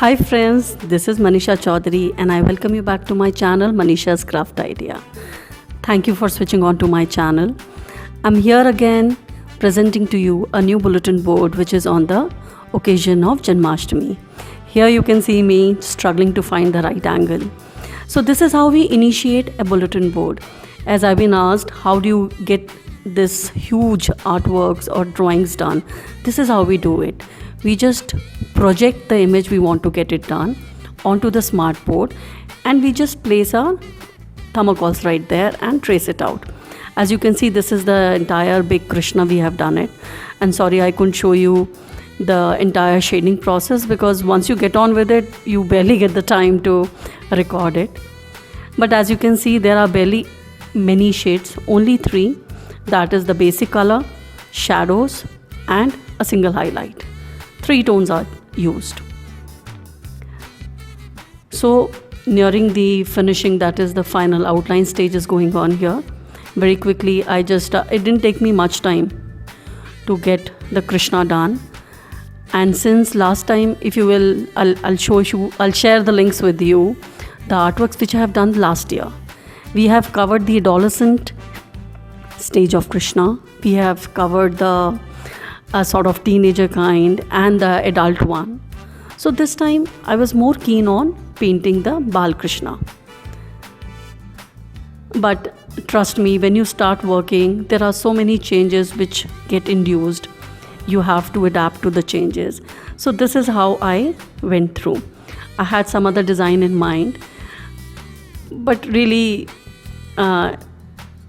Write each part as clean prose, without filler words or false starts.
Hi friends, this is Manisha Chaudhary and I welcome you back to my channel Manisha's Craft Idea. Thank you for switching on to my channel. I'm here again presenting to you a new bulletin board which is on the occasion of Janmashtami. Here you can see me struggling to find the right angle. So this is how we initiate a bulletin board. As I've been asked, how do you get this huge artworks or drawings done? This is how we do it. We just project the image we want to get it done onto the smart board and we just place our thermocols right there and trace it out. As you can see, this is the entire big Krishna we have done it. And sorry, I couldn't show you the entire shading process because once you get on with it, you barely get the time to record it. But as you can see, there are barely many shades, only 3. That is the basic color, shadows and a single highlight. 3 tones are used. So nearing the finishing, that is the final outline stage is going on here. Very quickly, it didn't take me much time to get the Krishna done. And since last time, if you will, I'll share the links with you, the artworks which I have done last year. We have covered the adolescent stage of Krishna. We have covered the sort of teenager kind and the adult one. So this time I was more keen on painting the Bal Krishna. But trust me, when you start working, there are so many changes which get induced. You have to adapt to the changes. So this is how I went through. I had some other design in mind, but really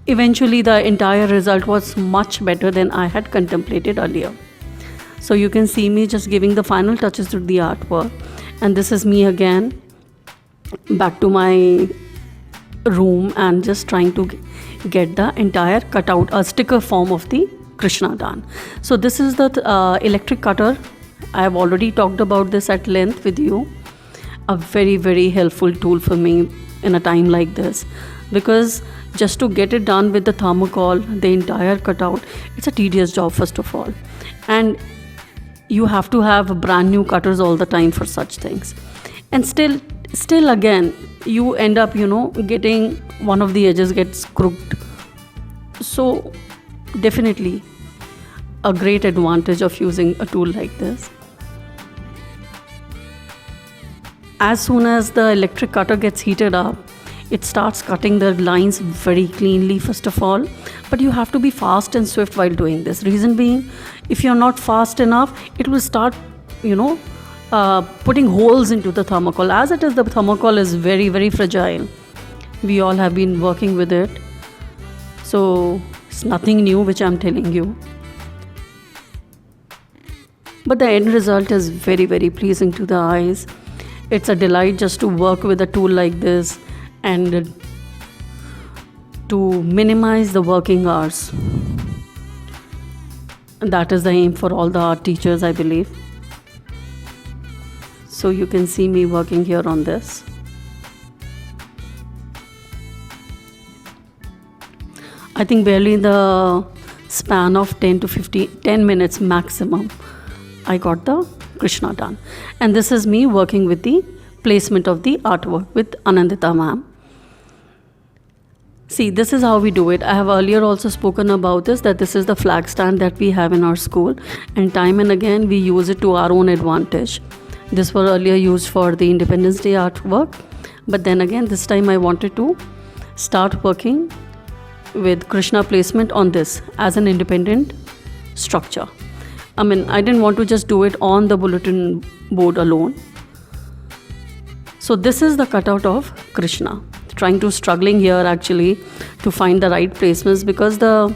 eventually the entire result was much better than I had contemplated earlier. So you can see me just giving the final touches to the artwork. And this is me again back to my room and just trying to get the entire cutout, a sticker form of the Krishna done. So this is the electric cutter. I have already talked about this at length with you. A very, very helpful tool for me in a time like this, because just to get it done with the thermocol, the entire cutout, it's a tedious job first of all. And you have to have brand new cutters all the time for such things. And still again, you end up, getting one of the edges gets crooked. So definitely a great advantage of using a tool like this. As soon as the electric cutter gets heated up, it starts cutting the lines very cleanly first of all, but you have to be fast and swift while doing this. Reason being, if you're not fast enough, it will start, putting holes into the thermocol. As it is, the thermocol is very, very fragile. We all have been working with it. So it's nothing new which I'm telling you. But the end result is very, very pleasing to the eyes. It's a delight just to work with a tool like this and to minimize the working hours. And that is the aim for all the art teachers, I believe. So you can see me working here on this. I think barely in the span of 10 minutes maximum, I got the Krishna done. And this is me working with the placement of the artwork with Anandita ma'am. See, this is how we do it. I have earlier also spoken about this, that this is the flag stand that we have in our school, and time and again we use it to our own advantage. This was earlier used for the Independence Day artwork, but then again this time I wanted to start working with Krishna placement on this as an independent structure. I didn't want to just do it on the bulletin board alone. So this is the cutout of Krishna. Struggling here actually to find the right placements, because the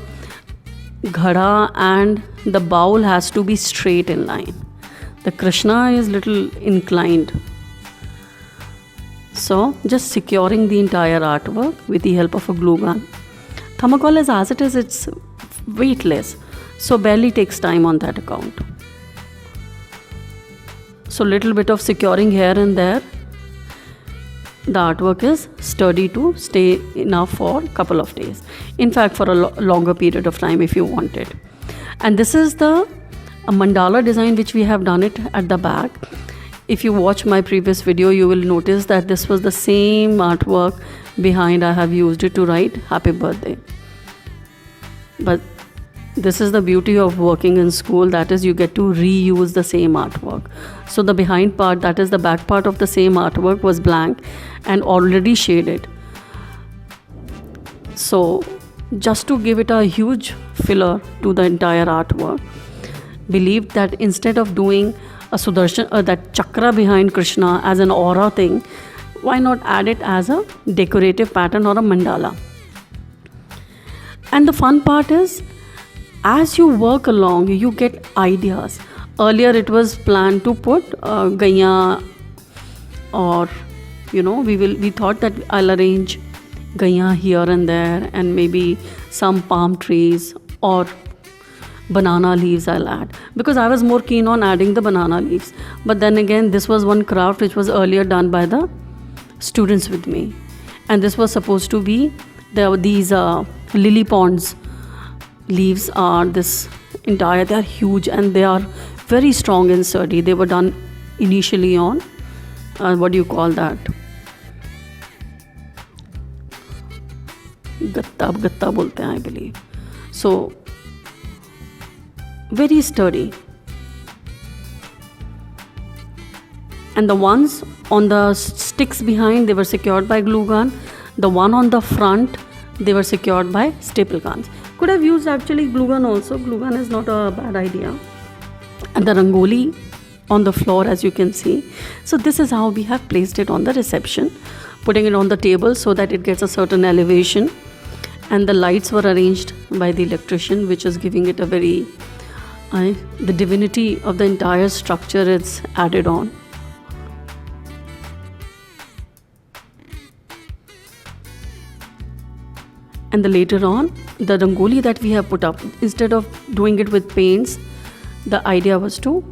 ghada and the bowl has to be straight in line. The Krishna is little inclined. So just securing the entire artwork with the help of a glue gun. Thermocol is as it is, it's weightless. So barely takes time on that account. So little bit of securing here and there. The artwork is sturdy to stay enough for a couple of days. In fact, for a longer period of time if you want it. And this is the mandala design which we have done it at the back. If you watch my previous video, you will notice that this was the same artwork behind. I have used it to write happy birthday. But this is the beauty of working in school, that is you get to reuse the same artwork. So the behind part, that is the back part of the same artwork, was blank and already shaded. So just to give it a huge filler to the entire artwork, believed that instead of doing a Sudarshan, that chakra behind Krishna as an aura thing, why not add it as a decorative pattern or a mandala? And the fun part is, as you work along, you get ideas. Earlier it was planned to put Gaiya, or we thought that I'll arrange Gaiya here and there, and maybe some palm trees or banana leaves I'll add, because I was more keen on adding the banana leaves. But then again, this was one craft which was earlier done by the students with me, and this was supposed to be these lily ponds leaves are this entire, they are huge and they are very strong and sturdy. They were done initially on what do you call that, gatta bolte hain, I believe. So very sturdy. And the ones on the sticks behind, they were secured by glue gun. The one on the front, they were secured by staple guns. Could have used actually glue gun also. Glue gun is not a bad idea. And the rangoli on the floor, as you can see. So this is how we have placed it on the reception, putting it on the table so that it gets a certain elevation. And the lights were arranged by the electrician, which is giving it a very the divinity of the entire structure is added on. And the later on, the rangoli that we have put up, instead of doing it with paints, the idea was to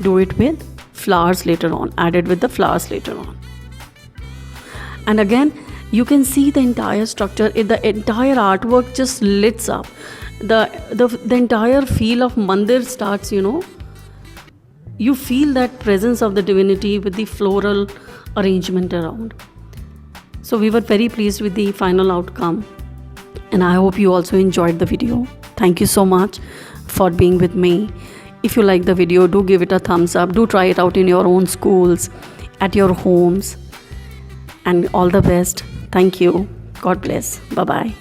do it with flowers later on, added with the flowers later on. And again, you can see the entire structure, the entire artwork just lights up. The entire feel of mandir starts, you feel that presence of the divinity with the floral arrangement around. So we were very pleased with the final outcome, and I hope you also enjoyed the video. Thank you so much for being with me. If you like the video, do give it a thumbs up. Do try it out in your own schools, at your homes, and all the best. Thank you. God bless. Bye-bye.